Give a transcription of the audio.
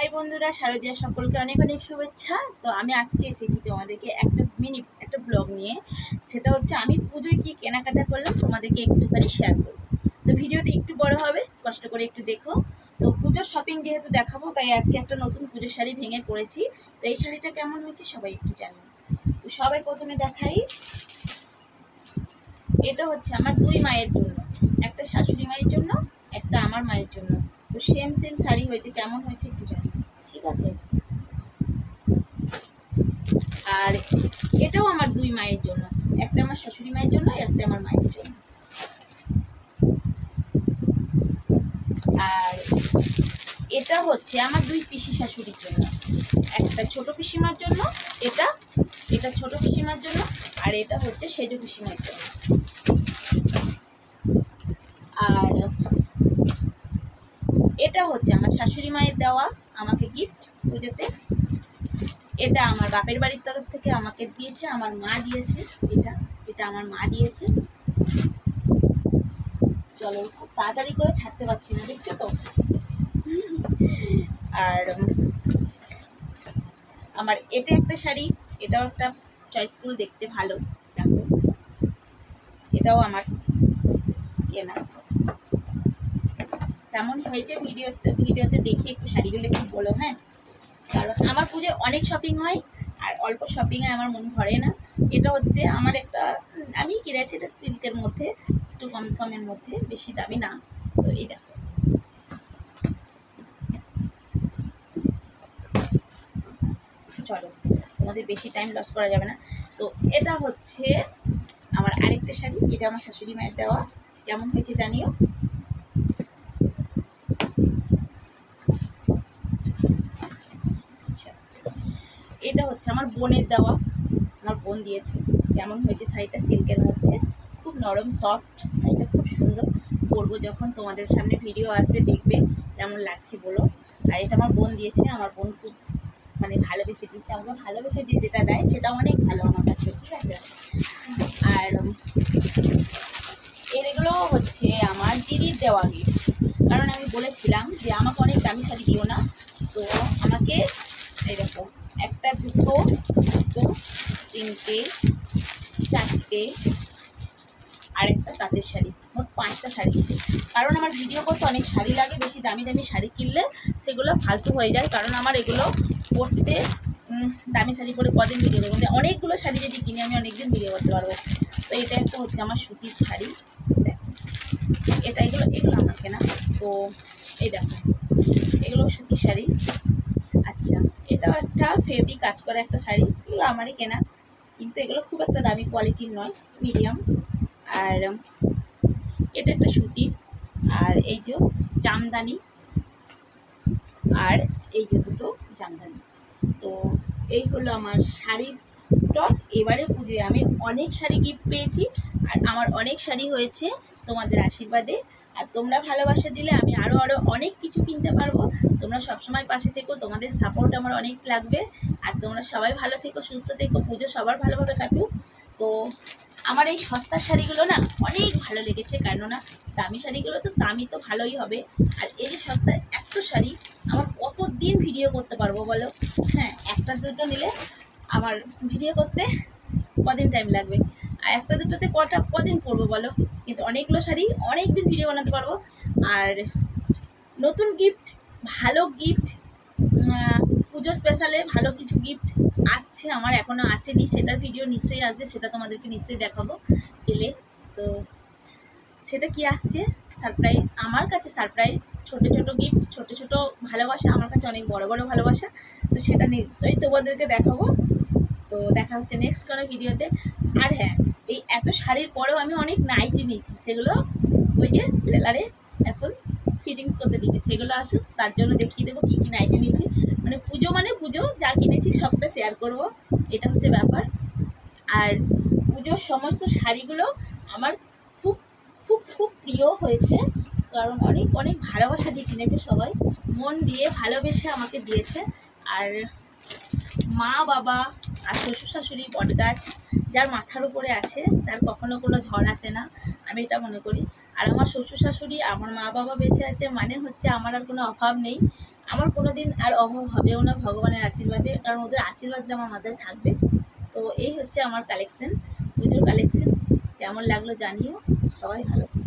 High বন্ধুরা, শারদীয়া সকলকে অনেক অনেক শুভেচ্ছা। তো আমি আজকে এসেছি তোমাদেরকে একটা ব্লগ নিয়ে। সেটা হচ্ছে আমি পুজোয় কি কেনাকাটা করলাম তোমাদেরকে একটুখানি শেয়ার করব। তো ভিডিওটা একটু বড় হবে, কষ্ট করে একটু দেখো। তো পুজোর শপিং যেহেতু দেখাবো, তাই আজকে একটা নতুন পুজোর শাড়ি ভেঙে পড়েছি। তো এই শাড়িটা কেমন হয়েছে সবাই একটু জানি। তো সবাই প্রথমে দেখাই, এটা হচ্ছে আমার দুই মায়ের জন্য, একটা শাশুড়ি মায়ের জন্য, একটা আমার মায়ের জন্য। তো সেম সেম শাড়ি হয়েছে, কেমন হয়েছে একটু জানি, ঠিক আছে। আর এটাও আমার দুই মায়ের জন্য, একটা আমার শাশুড়ি মায়ের জন্য, একটা আমার মায়ের জন্য। আর এটা হচ্ছে আমার দুই পিসি শাশুড়ির জন্য, একটা ছোট পিসিমার জন্য, এটা এটা ছোট পিসিমার জন্য, আর এটা হচ্ছে সেজ পিসিমার জন্য। আর এটা হচ্ছে আমার শাশুড়ি মায়ের দেওয়া আমাকে গিফট পুজোতে। এটা আমার বাপের বাড়ির তরফ থেকে আমাকে দিয়েছে, আমার মা দিয়েছে। এটা এটা আমার মা দিয়েছে। চলো, খুব তাড়াতাড়ি করে ছাড়তে পারছি না, দেখছো তো। আর আমার এটা একটা শাড়ি, এটাও একটা চয়েসফুল, দেখতে ভালো। দেখো, এটাও আমার কেনা। কেমন হয়েছে ভিডিওতে দেখে একটু শাড়িগুলো একটু বলো, হ্যাঁ। কারণ আমার পুজোয় অনেক শপিং হয়, আর অল্প শপিংয়ে আমার মন ভরে না। এটা হচ্ছে আমার একটা, আমি কিনেছি এটা সিল্কের মধ্যে, একটু কম সমের মধ্যে, বেশি দামি না। তো এই দেখো, চলো তোমাদের বেশি টাইম লস করা যাবে না। তো এটা হচ্ছে আমার আরেকটা শাড়ি, এটা আমার শাশুড়ি মায়ের দেওয়া। কেমন হয়েছে জানিও। আচ্ছা, এটা হচ্ছে আমার বোনের দেওয়া, আমার বোন দিয়েছে। কেমন হয়েছে শাড়িটা, সিল্কের মধ্যে, খুব নরম সফট শাড়িটা, খুব সুন্দর। পরবো যখন তোমাদের সামনে ভিডিও আসবে, দেখবে কেমন লাগছে বলো। আর এটা আমার বোন দিয়েছে, আমার বোন খুব ভালোবেসে দিয়েছে আমাকে। ভালোবেসে যে যেটা দেয় সেটা অনেক ভালো আমার কাছে, ঠিক আছে। আর এগুলো হচ্ছে আমার দিদির দেওয়া গিফট। কারণ আমি বলেছিলাম যে আমাকে অনেক দামি শাড়ি দিও না, তো আমাকে এরকম একটা, দুটো, তিনটে, চারটে, আরেকটা তাঁতের শাড়ি, মোট 5টা শাড়ি দিয়েছে। কারণ আমার ভিডিও করতে অনেক শাড়ি লাগে, বেশি দামি দামি শাড়ি কিনলে সেগুলো ফালতু হয়ে যায়। কারণ আমার এগুলো পরতে, দামি শাড়ি পরে কদিন ভিডিও করবো, অনেকগুলো শাড়ি যদি কিনে আমি অনেকদিন ভিডিও করতে পারবো। তো এটা একটা হচ্ছে আমার সুতির শাড়ি, দেখো এগুলো আমার কেনা। তো এই দেখো, এগুলো সুতির শাড়ি। আচ্ছা, এটাও একটা ফেব্রিক কাজ করা একটা শাড়ি, এগুলো আমারই কেনা, কিন্তু এগুলো খুব একটা দামি কোয়ালিটির নয়, মিডিয়াম। আর এটা একটা সুতির, আর এই যে জামদানি, আর এই যে দুটো জামদানি। তো এই হলো আমার শাড়ির স্টক। এবারে পুজোয় আমি অনেক শাড়ি গিফট পেয়েছি, আর আমার অনেক শাড়ি হয়েছে তোমাদের আশীর্বাদে। আর তোমরা ভালোবাসা দিলে আমি আরও অনেক কিছু কিনতে পারবো। তোমরা সবসময় পাশে থেকো, তোমাদের সাপোর্ট আমার অনেক লাগবে। আর তোমরা সবাই ভালো থেকো, সুস্থ থেকো, পুজো সবার ভালোভাবে কাটুক। তো আমার এই সস্তার শাড়িগুলো না অনেক ভালো লেগেছে, কেননা দামি শাড়িগুলো তো দামি তো ভালোই হবে, আর এই যে সস্তায় এত শাড়ি, আমার কতদিন ভিডিও করতে পারবো বলো। হ্যাঁ, একটা দুটো নিলে আমার ভিডিও করতে কদিন টাইম লাগবে, আর একটা দুটোতে কদিন করবো বলো। কিন্তু অনেকগুলো শাড়ি, অনেক দিন ভিডিও বানাতে পারবো। আর নতুন গিফট, ভালো গিফট, পুজো স্পেশালে ভালো কিছু গিফট আসছে আমার, এখনও আসেনি, সেটার ভিডিও নিশ্চয়ই আসবে, সেটা তোমাদেরকে নিশ্চয়ই দেখাবো পেলে। তো সেটা কি আসছে, সারপ্রাইজ আমার কাছে, সারপ্রাইজ, ছোট ছোট গিফট, ছোট ছোট ভালোবাসা, আমার কাছে অনেক বড় বড় ভালোবাসা। তো সেটা নিশ্চয়ই তোমাদেরকে দেখাবো। তো দেখা হচ্ছে নেক্সট কোনো ভিডিওতে। আর হ্যাঁ, এই এত শাড়ির পরেও আমি অনেক নাইটি নিয়েছি, সেগুলো ওই যে ট্রেলারে এখন ফিটিংস করতে দিয়েছি, সেগুলো আসুক, তার জন্য দেখিয়ে দেবো কী কী নাইটি নিয়েছি। পুজো যা কিনেছি সবটা শেয়ার করব, এটা হচ্ছে ব্যাপার। আর পুজোর সমস্ত শাড়িগুলো আমার খুব খুব খুব প্রিয় হয়েছে, কারণ অনেক অনেক ভালোবাসা দিয়ে কিনেছে সবাই, মন দিয়ে ভালোবেসে আমাকে দিয়েছে। আর মা বাবা আর শ্বশুর শাশুড়ি বটগাছ যার মাথার উপরে আছে, তার কখনো কোনো ঝড় আসে না, আমি এটা মনে করি। আর আমার শ্বশুর শাশুড়ি, আমার মা বাবা বেঁচে আছে, মানে হচ্ছে আমার আর কোনো অভাব নেই। আমার কোনো দিন আর অভাব হবেও না ভগবানের আশীর্বাদে, কারণ ওদের আশীর্বাদটা আমার মাথায় থাকবে। তো এই হচ্ছে আমার কালেকশন, পুজোর কালেকশন। কেমন লাগলো জানিও। সবাই ভালো।